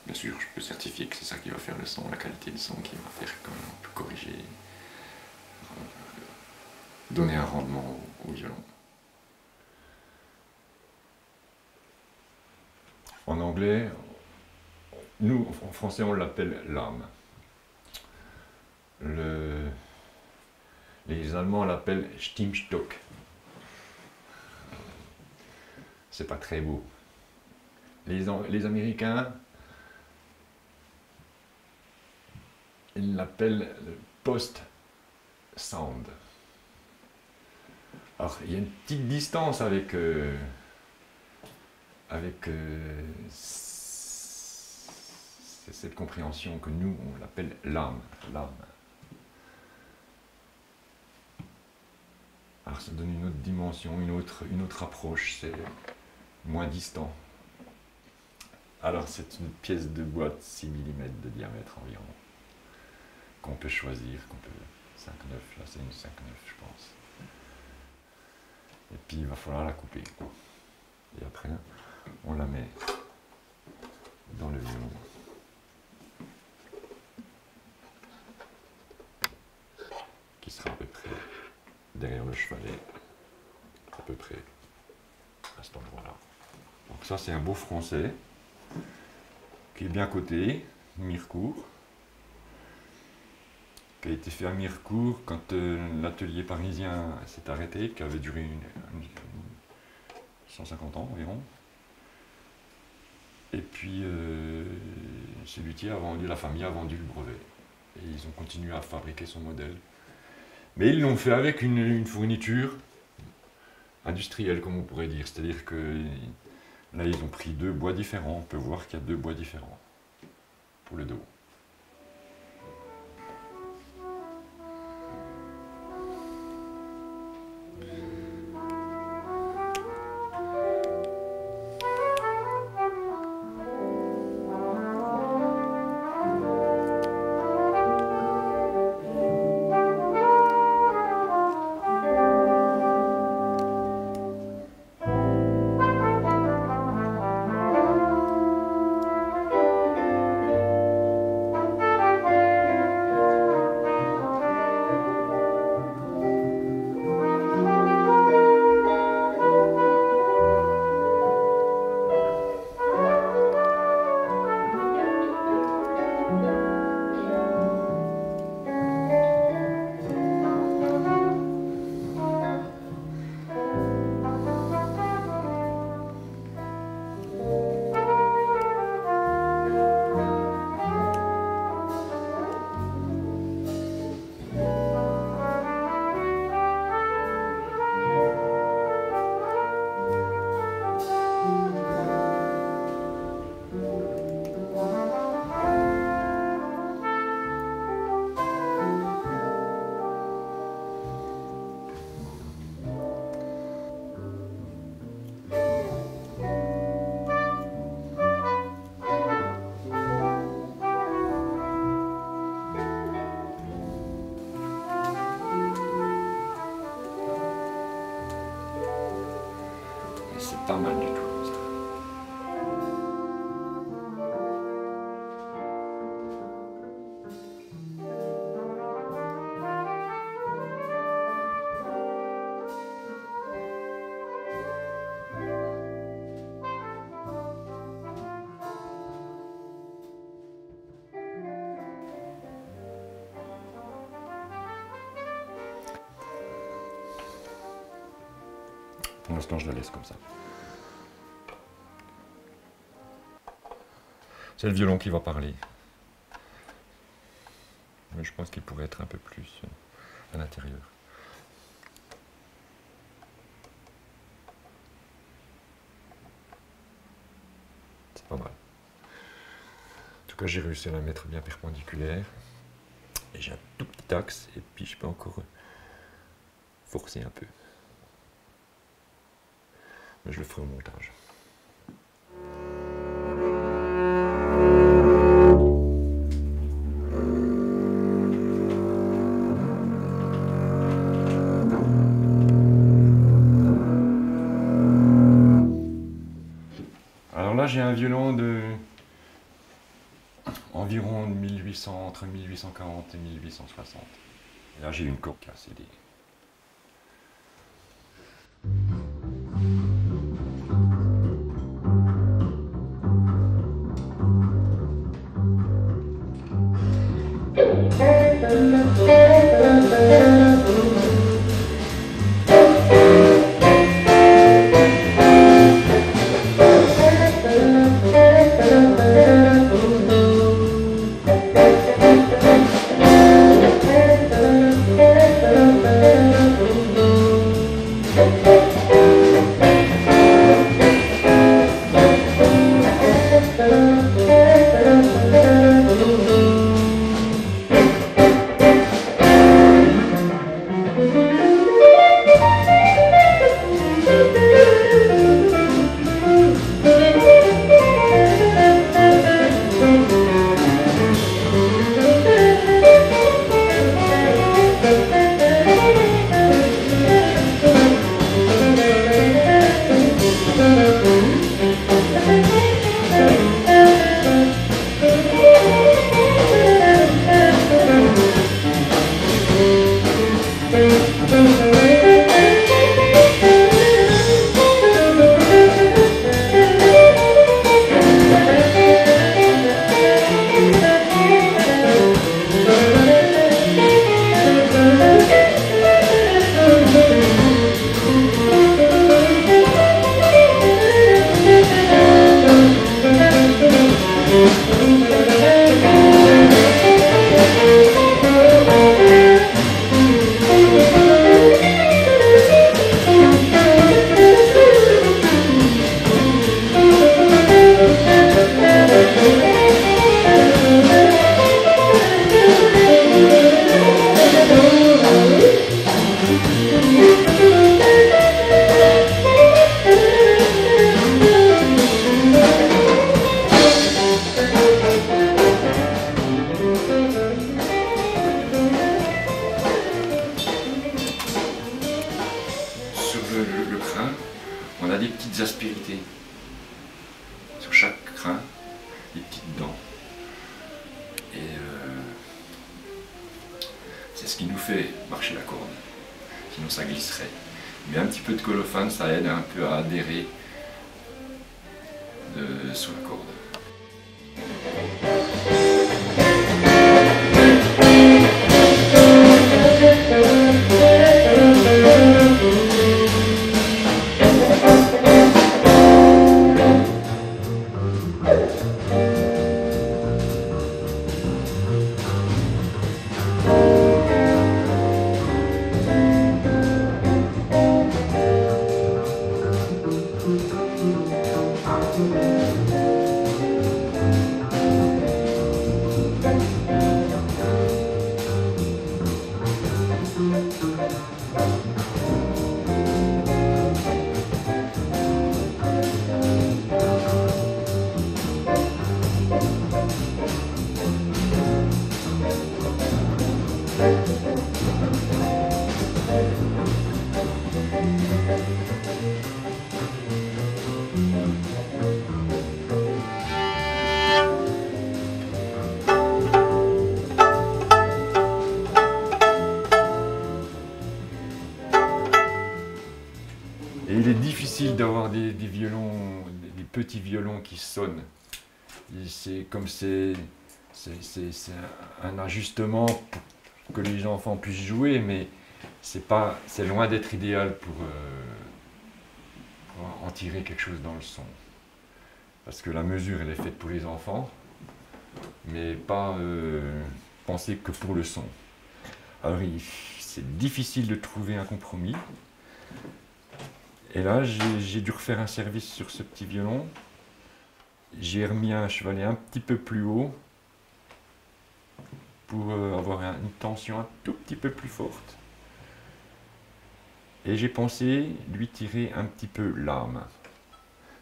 Bien sûr, je peux certifier que c'est ça qui va faire le son, la qualité du son qui va faire qu'on peut corriger, donner un rendement au violon. En anglais, nous, en français, on l'appelle l'âme. Les Allemands l'appellent Stimmstock. C'est pas très beau. Les Américains, ils l'appellent le post-sound. Alors, il y a une petite distance avec cette compréhension que nous, on l'appelle l'âme. Alors, ça donne une autre dimension, une autre approche, c'est moins distant. Alors, c'est une pièce de bois de 6 mm de diamètre environ, qu'on peut choisir, 5,9, là c'est une 5,9 je pense. Et puis il va falloir la couper. Et après, on la met dans le violon. Qui sera à peu près derrière le chevalet, à peu près à cet endroit-là. Donc ça c'est un beau français, qui est bien coté, Mirecourt, qui a été fait à Mirecourt quand l'atelier parisien s'est arrêté, qui avait duré 150 ans environ. Et puis celui-ci a vendu, la famille a vendu le brevet. Et ils ont continué à fabriquer son modèle. Mais ils l'ont fait avec une fourniture industrielle, comme on pourrait dire. C'est-à-dire que là, ils ont pris 2 bois différents. On peut voir qu'il y a 2 bois différents pour le dos. pas mal du tout. Pour l'instant, je la laisse comme ça. C'est le violon qui va parler. Mais je pense qu'il pourrait être un peu plus à l'intérieur. C'est pas mal. En tout cas, j'ai réussi à la mettre bien perpendiculaire. Et j'ai un tout petit axe, et puis je peux encore forcer un peu. Mais je le ferai au montage. Alors là, j'ai un violon de environ 1800, entre 1840 et 1860. Et là, j'ai une corde qui a cédé. Le crin, on a des petites aspérités. Sur chaque crin, des petites dents. Et c'est ce qui nous fait marcher la corde. Sinon ça glisserait. Mais un petit peu de colophane, ça aide un peu à adhérer sur la corde. difficile d'avoir des violons, des petits violons qui sonnent. C'est comme c'est un ajustement pour que les enfants puissent jouer, mais c'est loin d'être idéal pour en tirer quelque chose dans le son. Parce que la mesure, elle est faite pour les enfants, mais pas pensée que pour le son. Alors, c'est difficile de trouver un compromis. Et là, j'ai dû refaire un service sur ce petit violon. J'ai remis un chevalet un petit peu plus haut pour avoir une tension un tout petit peu plus forte. Et j'ai pensé lui tirer un petit peu l'âme,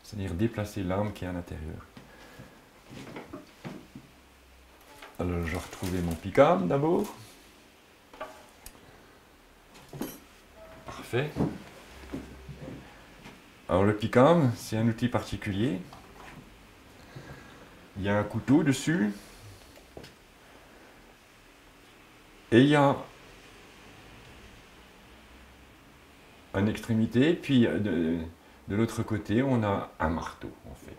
c'est-à-dire déplacer l'âme qui est à l'intérieur. Alors, je retrouvais mon pick-up d'abord. Parfait. Alors le pick-up, c'est un outil particulier. Il y a un couteau dessus. Et il y a une extrémité, puis de l'autre côté, on a un marteau, en fait.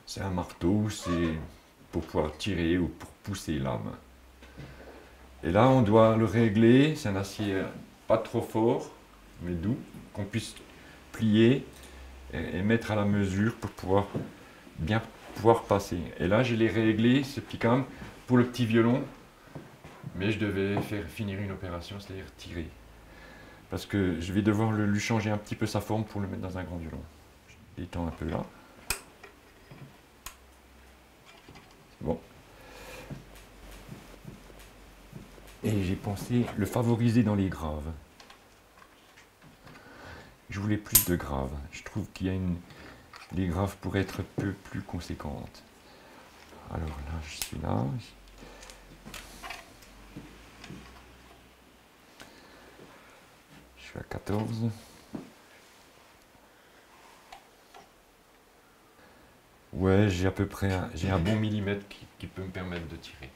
C'est un marteau, c'est pour pouvoir tirer ou pour pousser l'âme. Et là, on doit le régler, c'est un acier pas trop fort, mais doux, qu'on puisse plier et mettre à la mesure pour bien pouvoir passer. Et là, je l'ai réglé, ce pick-up, pour le petit violon, mais je devais finir une opération, c'est-à-dire tirer. Parce que je vais devoir lui changer un petit peu sa forme pour le mettre dans un grand violon. Je l'étends un peu là. C'est bon. Et j'ai pensé le favoriser dans les graves. Je voulais plus de graves. Je trouve qu'il y a les graves pourraient être un peu plus conséquentes. Alors là, je suis là. Je suis à 14. Ouais, j'ai à peu près un bon millimètre qui peut me permettre de tirer.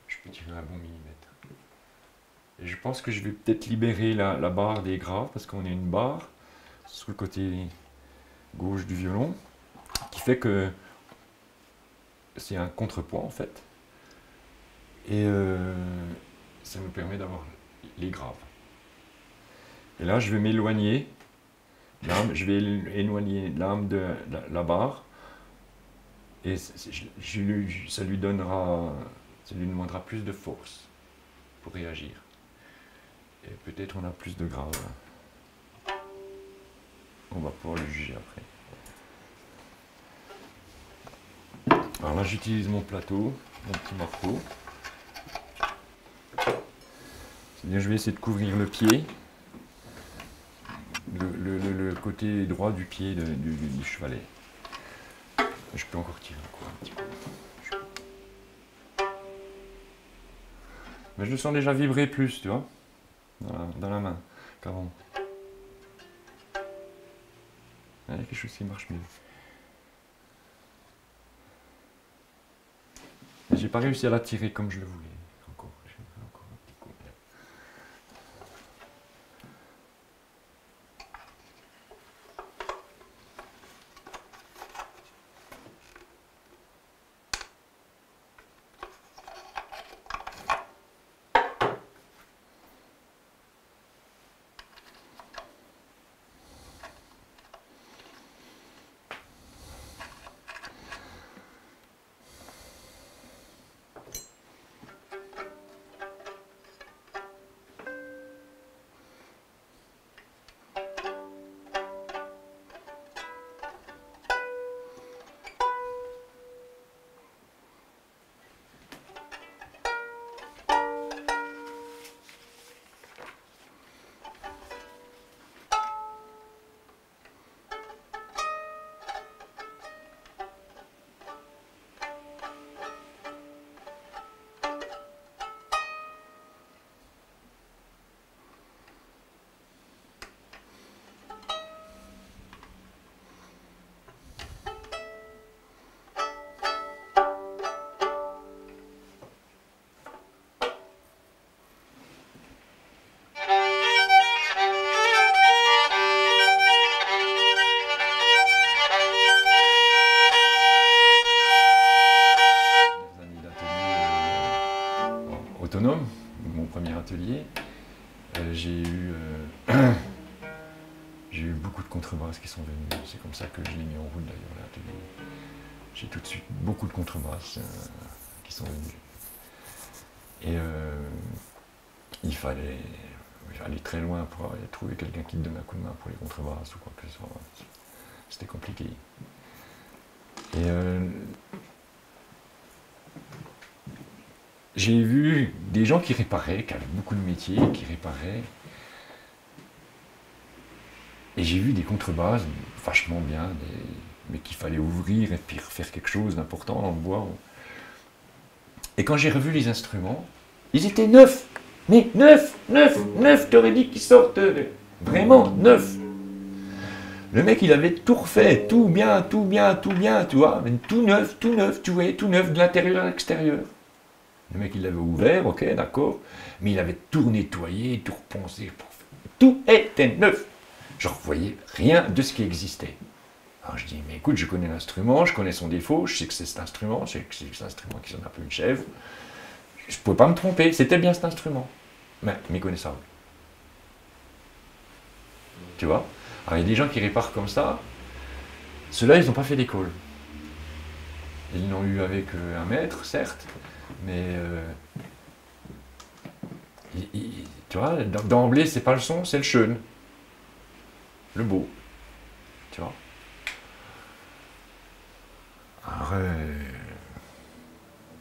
Je peux tirer un bon millimètre. Et je pense que je vais peut-être libérer la barre des graves, parce qu'on a une barre sur le côté gauche du violon, qui fait que c'est un contrepoids en fait. Et ça nous permet d'avoir les graves. Et là, je vais m'éloigner. Je vais éloigner l'âme de la barre. Et ça lui demandera plus de force pour réagir. Et peut-être on a plus de graves. On va pouvoir le juger après. Alors là, j'utilise mon plateau, mon petit marteau. C'est-à-dire, je vais essayer de couvrir le pied, le côté droit du pied du chevalet. Je peux encore tirer encore un petit peu. Mais je le sens déjà vibrer plus, tu vois, dans la main qu'avant. Il y a quelque chose qui marche mieux. Mais j'ai pas réussi à la tirer comme je le voulais. Encore un petit coup. autonome, mon premier atelier, j'ai eu beaucoup de contrebasses qui sont venues. C'est comme ça que je l'ai mis en route d'ailleurs, l'atelier. J'ai tout de suite beaucoup de contrebasses qui sont venues. Et il fallait aller très loin pour aller trouver quelqu'un qui te donne un coup de main pour les contrebasses ou quoi que ce soit. C'était compliqué. Et j'ai vu des gens qui réparaient, qui avaient beaucoup de métiers, qui réparaient. Et j'ai vu des contrebasses vachement bien, mais qu'il fallait ouvrir et puis refaire quelque chose d'important dans le bois. Et quand j'ai revu les instruments, ils étaient neufs. Mais neufs, t'aurais dit qu'ils sortent vraiment neufs. Le mec, il avait tout refait, tout bien, tu vois, mais tout neuf, tu voyais, tout neuf de l'intérieur à l'extérieur. Le mec, il l'avait ouvert, ok, d'accord, mais il avait tout nettoyé, tout reponcé, tout était neuf. Je ne revoyais rien de ce qui existait. Alors je dis, mais écoute, je connais l'instrument, je connais son défaut, je sais que c'est cet instrument, je sais que c'est cet instrument qui sonne un peu une chèvre. Je ne pouvais pas me tromper, c'était bien cet instrument. Mais méconnaissable. Tu vois? Alors il y a des gens qui réparent comme ça, ceux-là, ils n'ont pas fait d'école. Ils l'ont eu avec un maître, certes, mais tu vois, d'emblée, c'est pas le son, c'est le chêne. Le beau. Tu vois? Alors,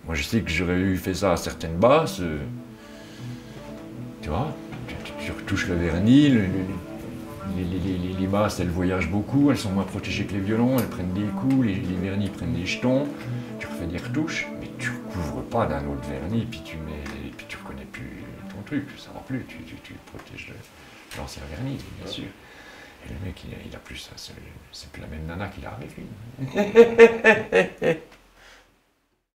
moi je sais que j'aurais eu fait ça à certaines basses. Tu vois, tu retouches le vernis, les basses elles voyagent beaucoup, elles sont moins protégées que les violons, elles prennent des coups, les vernis prennent des jetons, tu refais des retouches, mais tu ne recouvres pas d'un autre vernis, puis tu reconnais plus ton truc, ça va plus, tu protèges l'ancien vernis, bien sûr. Et le mec il a plus ça, c'est plus la même nana qu'il a avec lui.